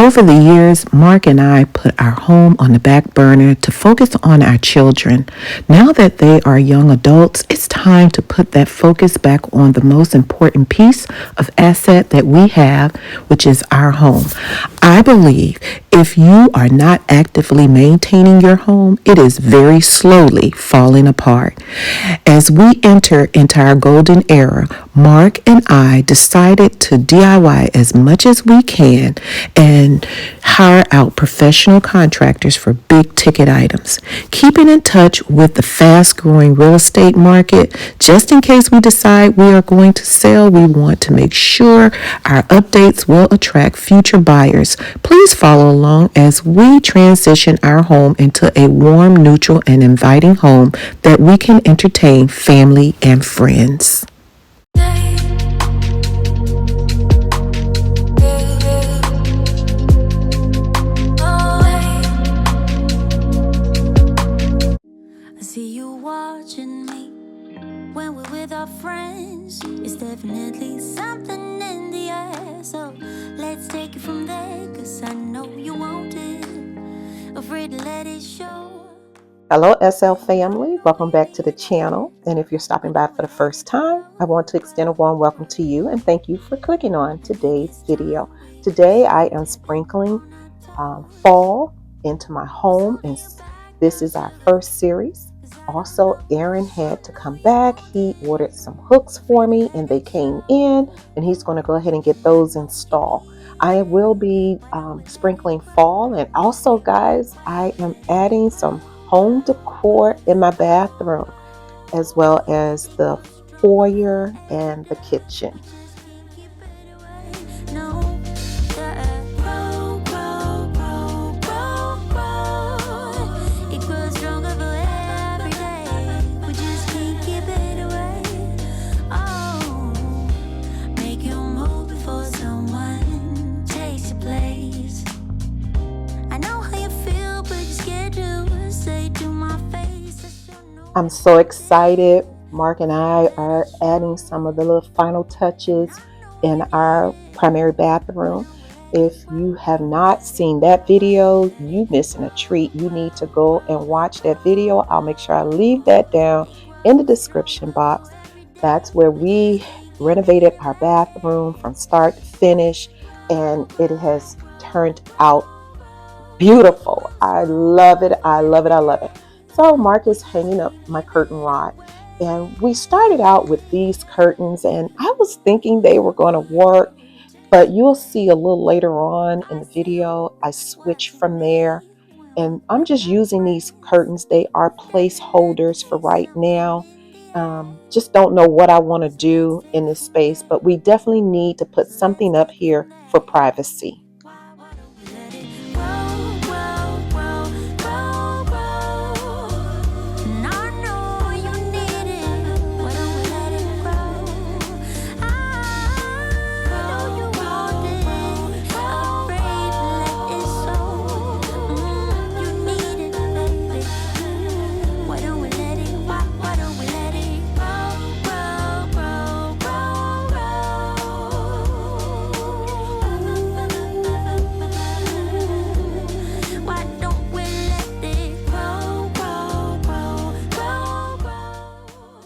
Over the years, Mark and I put our home on the back burner to focus on our children. Now that they are young adults, it's time to put that focus back on the most important piece of asset that we have, which is our home. I believe if you are not actively maintaining your home, it is very slowly falling apart. As we enter into our golden era, Mark and I decided to DIY as much as we can and hire out professional contractors for big ticket items. Keeping in touch with the fast growing real estate market, just in case we decide we are going to sell, we want to make sure our updates will attract future buyers. Please follow along as we transition our home into a warm, neutral, and inviting home that we can entertain family and friends. See you watching me when we're with our friends. It's definitely something in the air. So let's take it from there, 'cause I know you want it. Afraid to let it show. Hello SL family, welcome back to the channel. And if you're stopping by for the first time, I want to extend a warm welcome to you and thank you for clicking on today's video. Today I am sprinkling fall into my home, and this is our first series. Also, Aaron had to come back. He ordered some hooks for me and they came in, and he's going to go ahead and get those installed. I will be sprinkling fall, and also guys, I am adding some home decor in my bathroom, as well as the foyer and the kitchen. I'm so excited. Mark and I are adding some of the little final touches in our primary bathroom. If you have not seen that video, you missing a treat. You need to go and watch that video. I'll make sure I leave that down in the description box. That's where we renovated our bathroom from start to finish, and it has turned out beautiful. I love it. I love it. I love it. So Mark is hanging up my curtain rod, and we started out with these curtains, and I was thinking they were going to work, but you'll see a little later on in the video I switch from there, and I'm just using these curtains. They are placeholders for right now. Just don't know what I want to do in this space, but we definitely need to put something up here for privacy.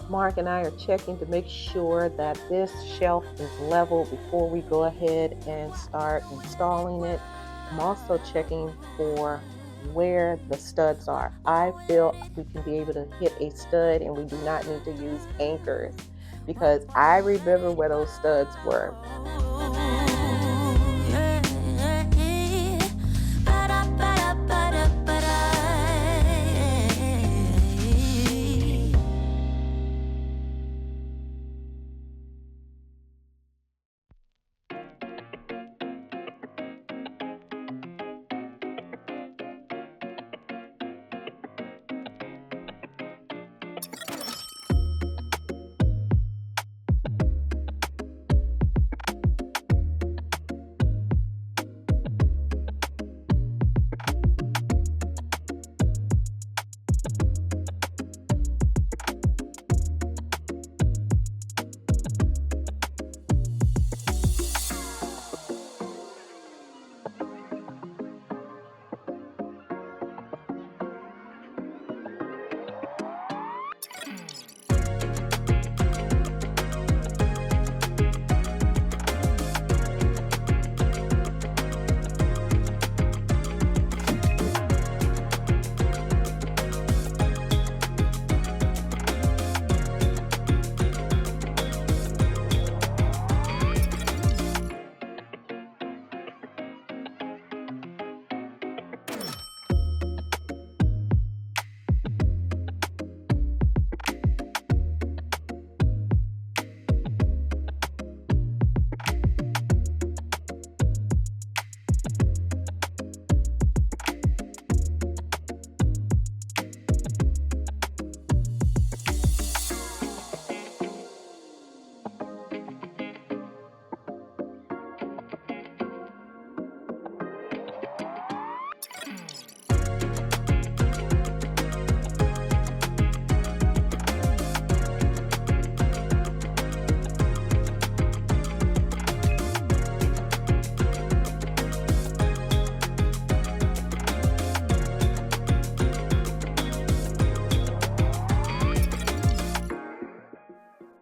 Mark and I are checking to make sure that this shelf is level before we go ahead and start installing it. I'm also checking for where the studs are. I feel we can be able to hit a stud and we do not need to use anchors, because I remember where those studs were.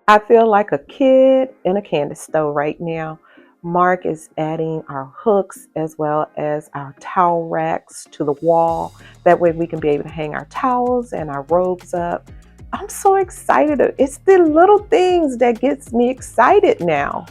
I feel like a kid in a candy store right now. Mark is adding our hooks as well as our towel racks to the wall. That way we can be able to hang our towels and our robes up. I'm so excited. It's the little things that gets me excited now.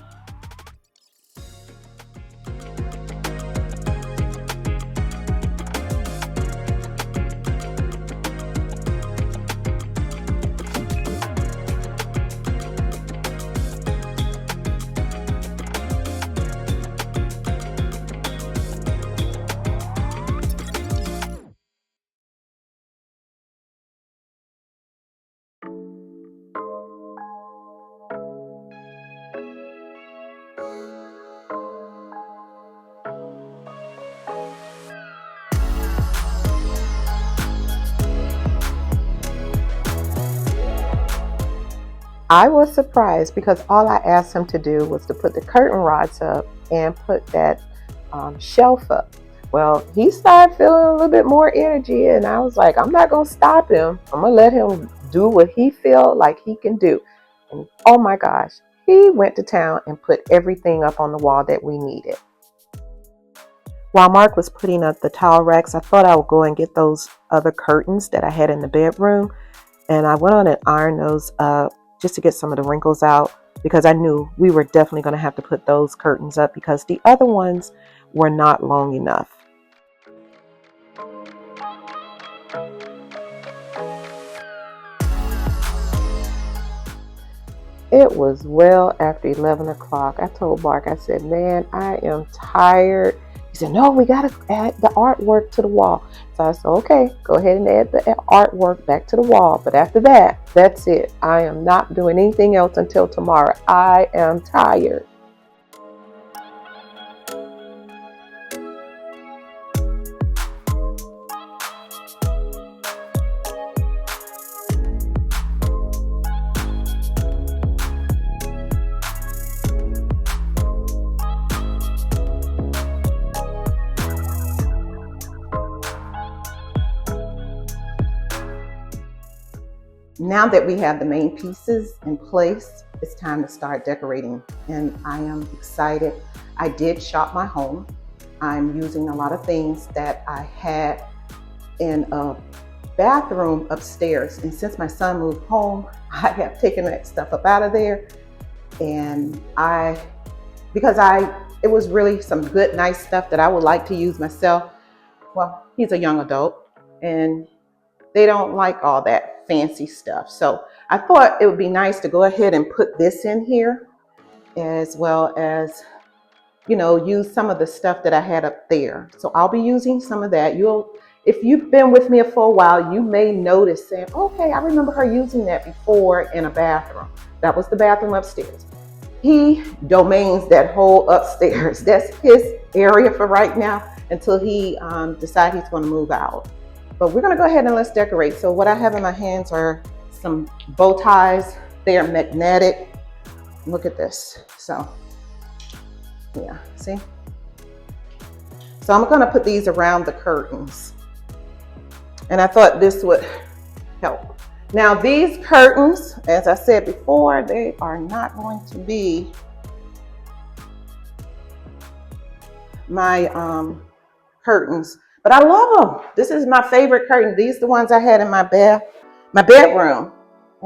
I was surprised because all I asked him to do was to put the curtain rods up and put that shelf up. Well, he started feeling a little bit more energy, and I was like, I'm not going to stop him. I'm going to let him do what he feel like he can do. And oh my gosh, he went to town and put everything up on the wall that we needed. While Mark was putting up the towel racks, I thought I would go and get those other curtains that I had in the bedroom. And I went on and ironed those up just to get some of the wrinkles out because I knew we were definitely going to have to put those curtains up because the other ones were not long enough. It was well after 11 o'clock. I told Mark, I said, man, I am tired. He said, no, we got to add the artwork to the wall. So I said, okay, go ahead and add the artwork back to the wall. But after that, that's it. I am not doing anything else until tomorrow. I am tired. Now that we have the main pieces in place, it's time to start decorating, and I am excited. I did shop my home. I'm using a lot of things that I had in a bathroom upstairs, and since my son moved home, I have taken that stuff up out of there, and it was really some good, nice stuff that I would like to use myself. Well, he's a young adult, and they don't like all that fancy stuff. So I thought it would be nice to go ahead and put this in here as well as, use some of the stuff that I had up there. So I'll be using some of that. If you've been with me for a while, you may notice saying, okay, I remember her using that before in a bathroom. That was the bathroom upstairs. He domains that whole upstairs. That's his area for right now until he decides he's going to move out. But we're going to go ahead and let's decorate. So what I have in my hands are some bow ties. They are magnetic. Look at this. So yeah, see? So I'm going to put these around the curtains. And I thought this would help. Now these curtains, as I said before, they are not going to be my curtains. But I love them. This is my favorite curtain. These are the ones I had in my bedroom.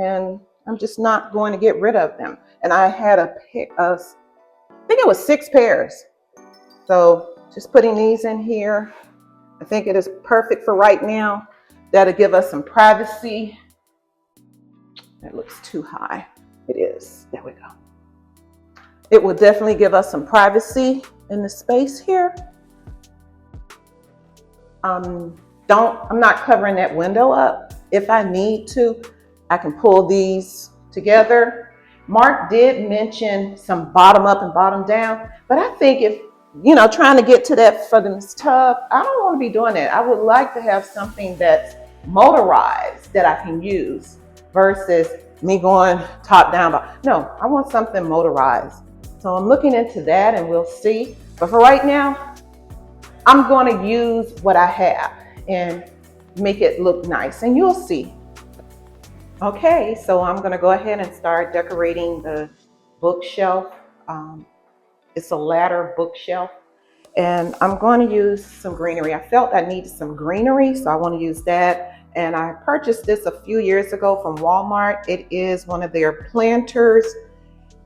And I'm just not going to get rid of them. And I had I think it was 6 pairs. So just putting these in here. I think it is perfect for right now. That'll give us some privacy. That looks too high. It is. There we go. It will definitely give us some privacy in the space here. I'm not covering that window up. If I need to, I can pull these together. Mark did mention some bottom up and bottom down, but I think if, trying to get to that for this tub, I don't want to be doing that. I would like to have something that's motorized that I can use versus me going top down. No, I want something motorized. So I'm looking into that and we'll see. But for right now, I'm going to use what I have and make it look nice, and you'll see. Okay, so I'm gonna go ahead and start decorating the bookshelf. Um, it's a ladder bookshelf, and I'm going to use some greenery. I felt I needed some greenery, so I want to use that. And I purchased this a few years ago from Walmart. It is one of their planters,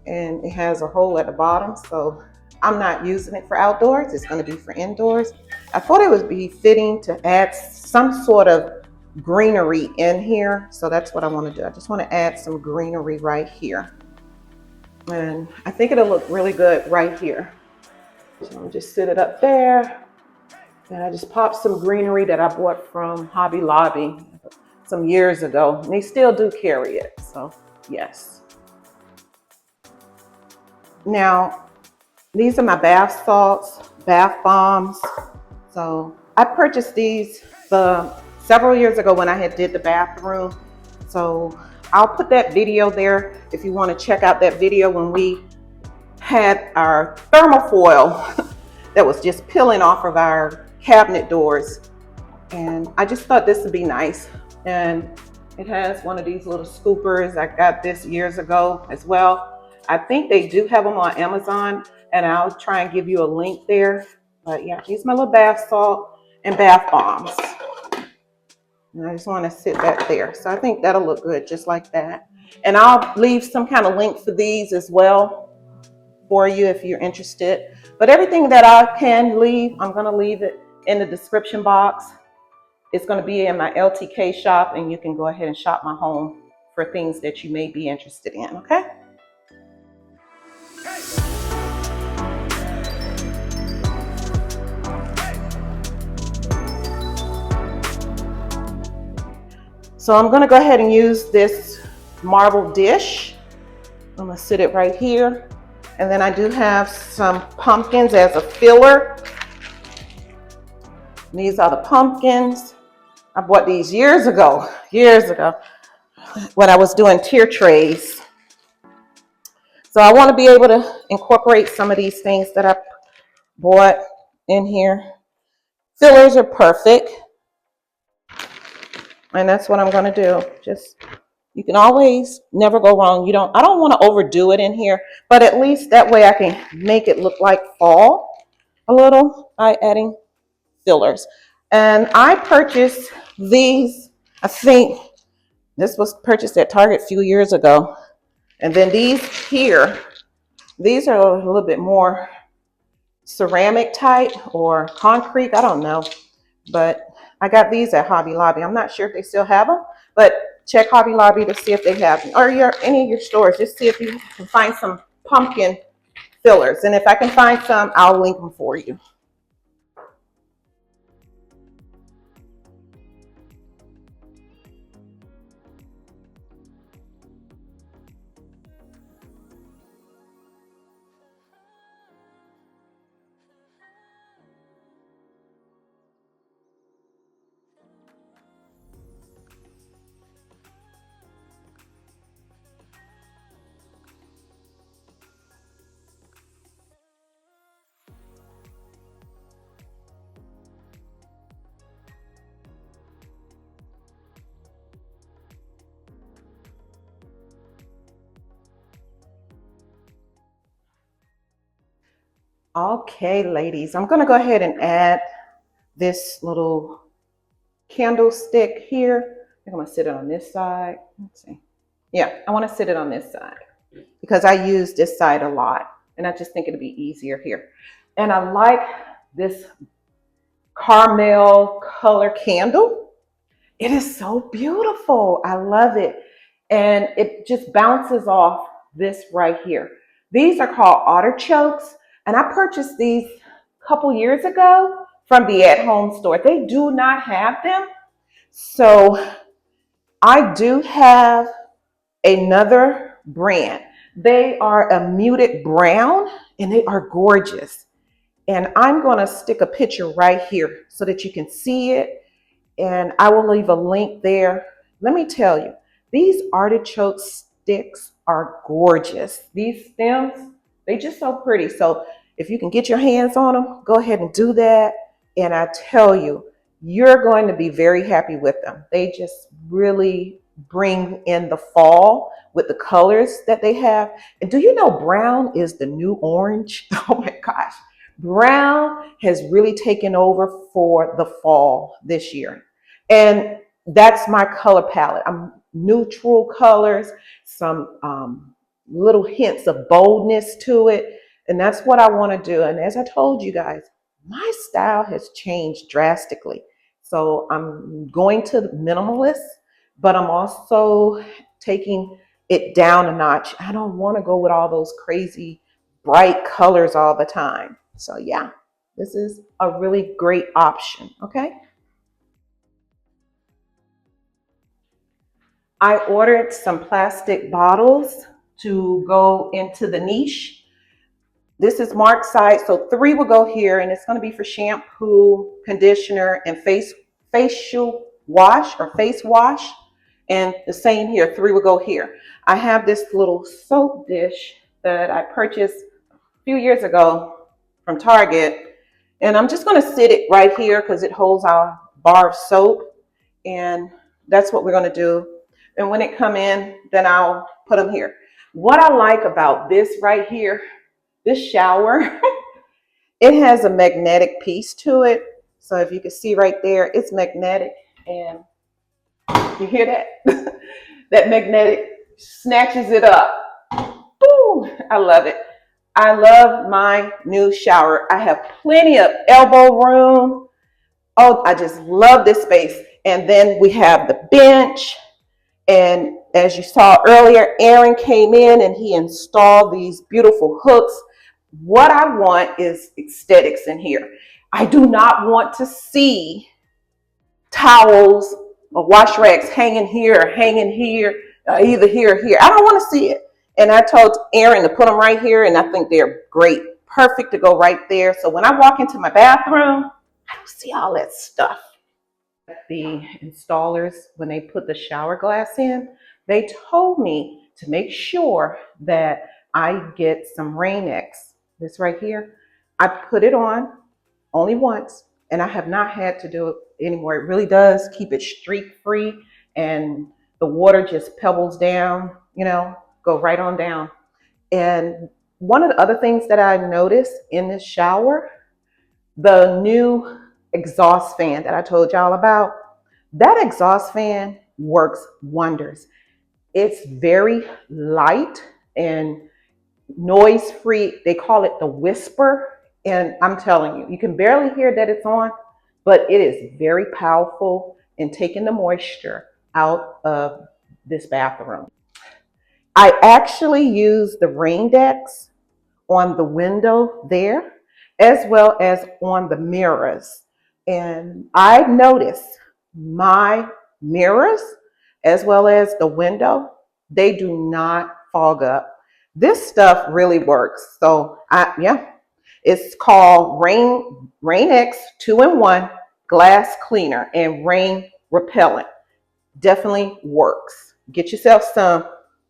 and it has a hole at the bottom, so I'm not using it for outdoors. It's going to be for indoors. I thought it would be fitting to add some sort of greenery in here, so that's what I want to do. I just want to add some greenery right here, and I think it'll look really good right here. So I'll just sit it up there, and I just popped some greenery that I bought from Hobby Lobby some years ago, and they still do carry it, so yes. Now, these are my bath salts, bath bombs. So I purchased these several years ago when I had did the bathroom. So I'll put that video there if you want to check out that video when we had our thermofoil that was just peeling off of our cabinet doors. And I just thought this would be nice. And it has one of these little scoopers. I got this years ago as well. I think they do have them on Amazon, and I'll try and give you a link there. But yeah, use my little bath salt and bath bombs. And I just want to sit that there. So I think that'll look good just like that. And I'll leave some kind of link for these as well for you if you're interested. But everything that I can leave, I'm going to leave it in the description box. It's going to be in my LTK shop, and you can go ahead and shop my home for things that you may be interested in, okay? So I'm going to go ahead and use this marble dish. I'm going to sit it right here. And then I do have some pumpkins as a filler. These are the pumpkins. I bought these years ago, when I was doing tier trays. So I want to be able to incorporate some of these things that I bought in here. Fillers are perfect. And that's what I'm going to do. Just, you can always never go wrong. I don't want to overdo it in here, but at least that way I can make it look like fall a little by adding fillers. And I purchased these, I think this was purchased at Target a few years ago. And then these here, these are a little bit more ceramic type or concrete, I don't know. But I got these at Hobby Lobby. I'm not sure if they still have them, but check Hobby Lobby to see if they have them. Or any of your stores, just see if you can find some pumpkin fillers. And if I can find some, I'll link them for you. Okay, ladies, I'm going to go ahead and add this little candlestick here. I think I'm going to sit it on this side. Let's see. Yeah, I want to sit it on this side because I use this side a lot, and I just think it'll be easier here. And I like this caramel color candle. It is so beautiful. I love it. And it just bounces off this right here. These are called artichokes. And I purchased these a couple years ago from the at-home store. They do not have them. So I do have another brand. They are a muted brown and they are gorgeous. And I'm going to stick a picture right here so that you can see it. And I will leave a link there. Let me tell you, these artichoke sticks are gorgeous. These stems, they just so pretty. So if you can get your hands on them, go ahead and do that. And I tell you, you're going to be very happy with them. They just really bring in the fall with the colors that they have. And do you know brown is the new orange? Oh my gosh. Brown has really taken over for the fall this year. And that's my color palette. I'm neutral colors, some little hints of boldness to it. And that's what I want to do. And as I told you guys, my style has changed drastically. So I'm going to minimalist, but I'm also taking it down a notch. I don't want to go with all those crazy bright colors all the time. So yeah, this is a really great option. Okay. I ordered some plastic bottles to go into the niche. This is marked size, so 3 will go here, and it's going to be for shampoo, conditioner, and facial wash or face wash. And the same here, 3 will go here. I have this little soap dish that I purchased a few years ago from Target, and I'm just going to sit it right here because it holds our bar of soap, and that's what we're going to do. And when it come in, then I'll put them here. What I like about this right here, this shower, it has a magnetic piece to it. So if you can see right there, it's magnetic. And you hear that? That magnetic snatches it up. Ooh, I love it. I love my new shower. I have plenty of elbow room. Oh, I just love this space. And then we have the bench. And as you saw earlier, Aaron came in and he installed these beautiful hooks. What I want is aesthetics in here. I do not want to see towels or wash rags hanging here, either here or here. I don't want to see it. And I told Aaron to put them right here, and I think they're great. Perfect to go right there. So when I walk into my bathroom, I don't see all that stuff. The installers, when they put the shower glass in, they told me to make sure that I get some Rain-X. This right here, I put it on only once, and I have not had to do it anymore. It really does keep it streak free, and the water just pebbles down, go right on down. And one of the other things that I noticed in this shower, the new exhaust fan that I told y'all about, that exhaust fan works wonders. It's very light and noise free. They call it the whisper. And I'm telling you, you can barely hear that it's on, but it is very powerful in taking the moisture out of this bathroom. I actually use the Rain-X on the window there, as well as on the mirrors. And I noticed my mirrors, as well as the window, they do not fog up. This stuff really works. So it's called Rain-X 2-in-1 glass cleaner and rain repellent. Definitely works. Get yourself some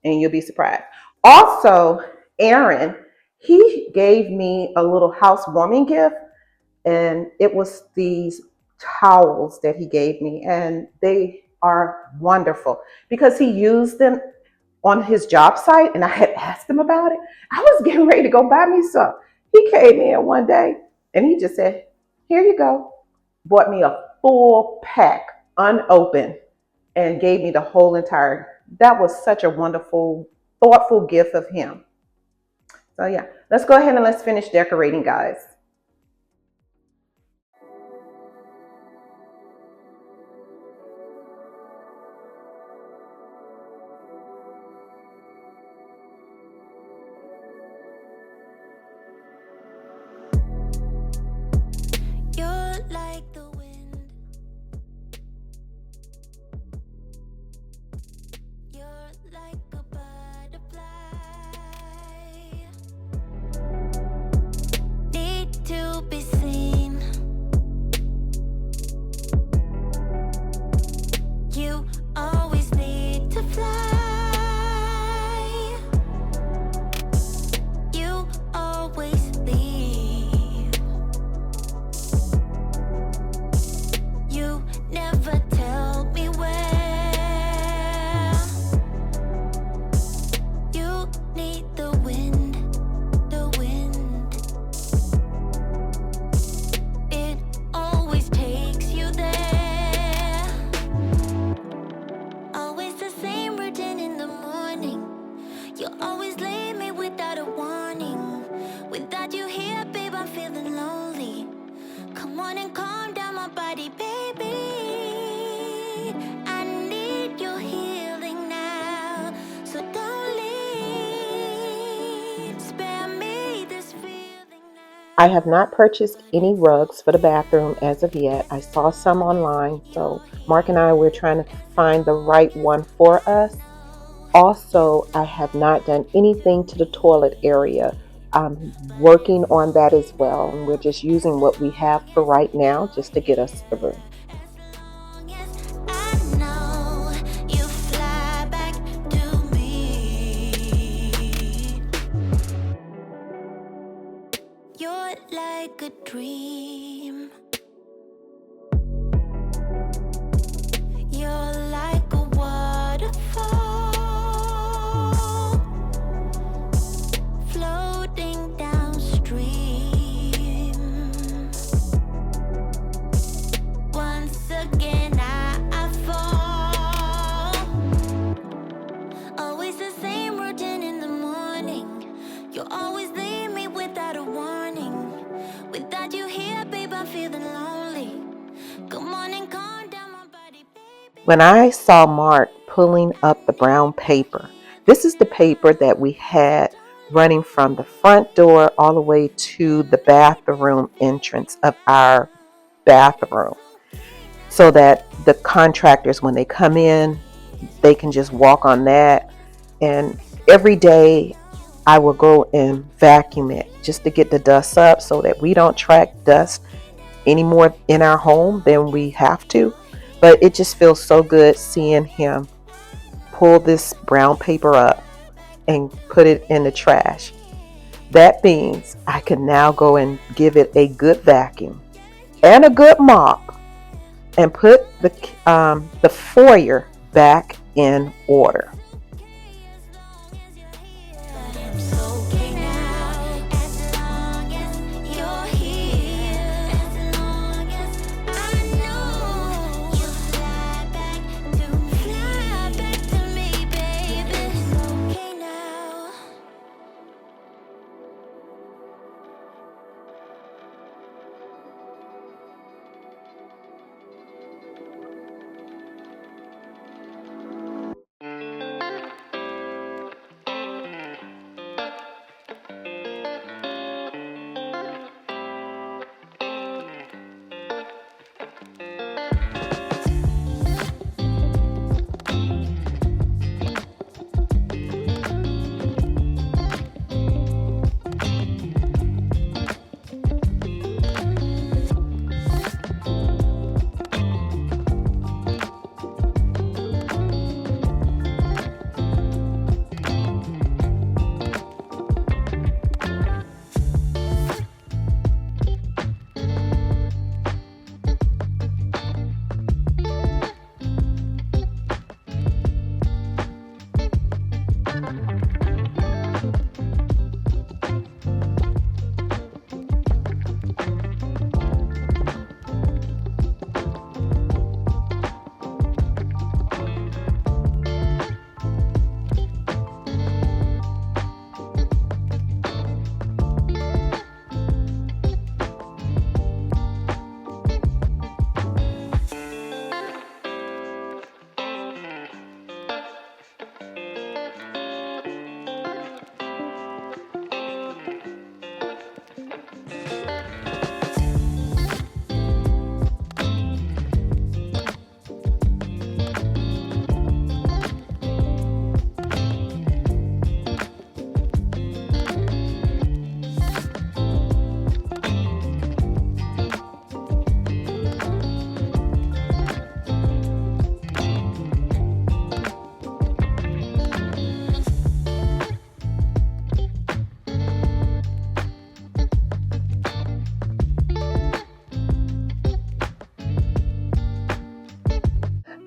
and you'll be surprised. Also, Aaron, he gave me a little housewarming gift, and it was these towels that he gave me, and they are wonderful because he used them on his job site, and I had asked him about it. I was getting ready to go buy me some. He came in one day and he just said, "Here you go." Bought me a full pack, unopened, and gave me the whole entire. That was such a wonderful, thoughtful gift of him. So yeah, let's go ahead and let's finish decorating, guys. You're like the wind. You're like a butterfly. Need and calm down my body, baby. I need your healing now, so don't leave. Spare me this feeling now. I have not purchased any rugs for the bathroom as of yet. I saw some online, so Mark and I we're trying to find the right one for us. Also, I have not done anything to the toilet area. I'm working on that as well, and we're just using what we have for right now just to get us through. I know you fly back to me. You're like a dream. You're like a waterfall floating downstream. Once again, I fall. Always the same routine in the morning. You always leave me without a warning. Without you here, babe, I'm feeling lonely. Come on and calm down my body, baby. When I saw Mark pulling up the brown paper, this is the paper that we had running from the front door all the way to the bathroom entrance of our bathroom, so that the contractors, when they come in, they can just walk on that. And every day I will go and vacuum it just to get the dust up so that we don't track dust anymore in our home than we have to. But it just feels so good seeing him pull this brown paper up and put it in the trash. That means I can now go and give it a good vacuum and a good mop and put the foyer back in order. Okay now, as long as you're here, as long as I know you fly back to me, baby. It's okay now.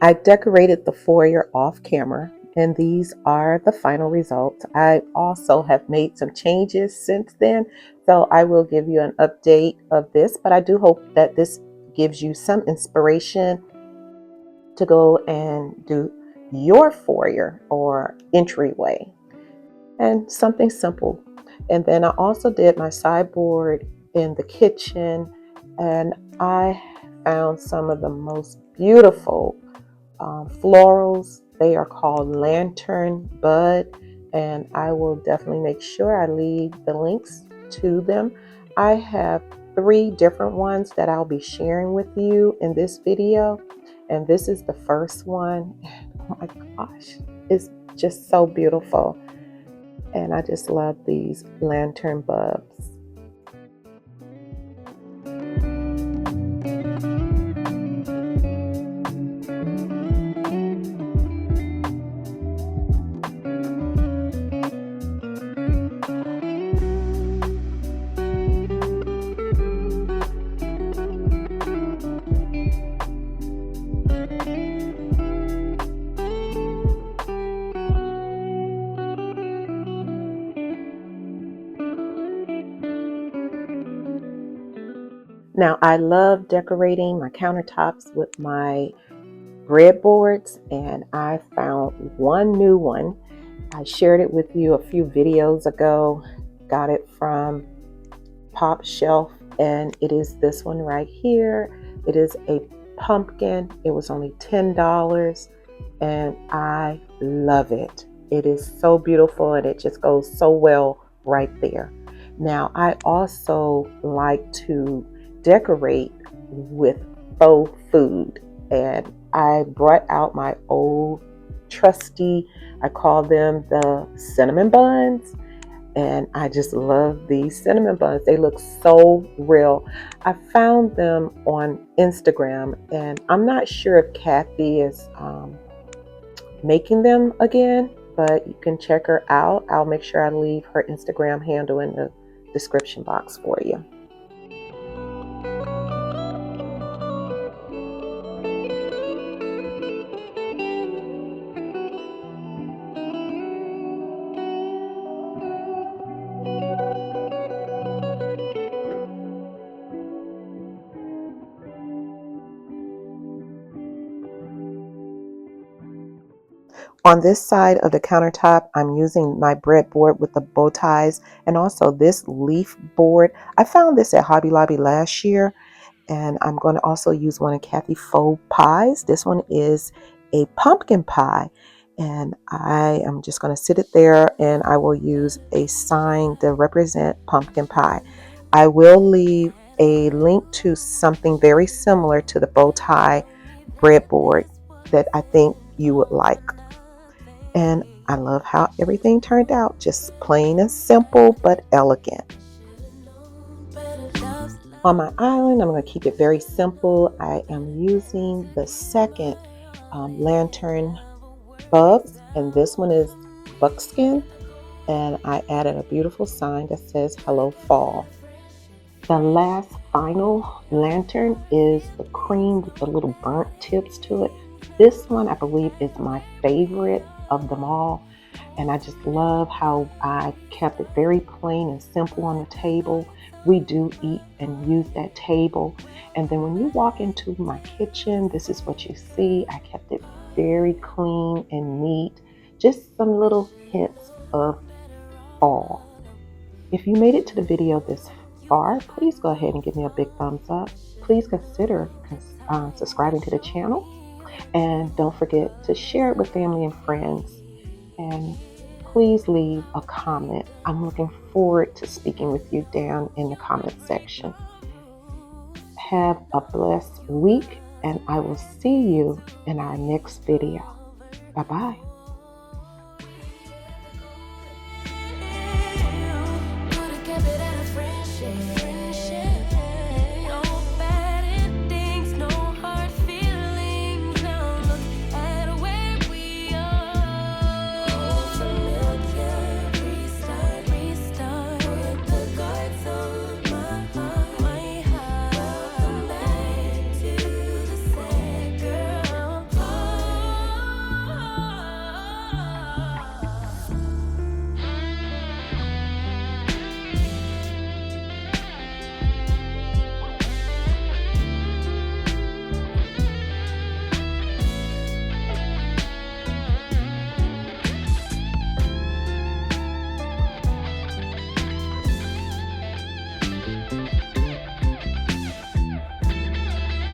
I decorated the foyer off camera, and these are the final results. I also have made some changes since then, so I will give you an update of this, but I do hope that this gives you some inspiration to go and do your foyer or entryway, and something simple. And then I also did my sideboard in the kitchen, and I found some of the most beautiful florals. They are called Lantern Bud, and I will definitely make sure I leave the links to them. I have 3 different ones that I'll be sharing with you in this video, and this is the first one. Oh my gosh, it's just so beautiful, and I just love these lantern bulbs. Now, I love decorating my countertops with my breadboards, and I found one new one. I shared it with you a few videos ago. Got it from Pop Shelf, and it is this one right here. It is a pumpkin. It was only $10, and I love it. It is so beautiful, and it just goes so well right there. Now, I also like to decorate with faux food, and I brought out my old trusty, I call them the cinnamon buns, and I just love these cinnamon buns. They look so real. I found them on Instagram, and I'm not sure if Kathy is making them again, but you can check her out. I'll make sure I leave her Instagram handle in the description box for you. On this side of the countertop, I'm using my breadboard with the bow ties, and also this leaf board. I found this at Hobby Lobby last year, and I'm going to also use one of Kathy faux pies. This one is a pumpkin pie, and I am just going to sit it there, and I will use a sign to represent pumpkin pie. I will leave a link to something very similar to the bow tie breadboard that I think you would like. And I love how everything turned out, just plain and simple but elegant. On my island, I'm going to keep it very simple. I am using the second lantern bulbs, and this one is buckskin, and I added a beautiful sign that says hello fall. The last final lantern is the cream with the little burnt tips to it. This one I believe is my favorite of them all, and I just love how I kept it very plain and simple on the table. We do eat and use that table, and then when you walk into my kitchen, this is what you see. I kept it very clean and neat, just some little hints of fall. If you made it to the video this far, please go ahead and give me a big thumbs up. Please consider subscribing to the channel, and don't forget to share it with family and friends, and please leave a comment. I'm looking forward to speaking with you down in the comment section. Have a blessed week, and I will see you in our next video. Bye-bye.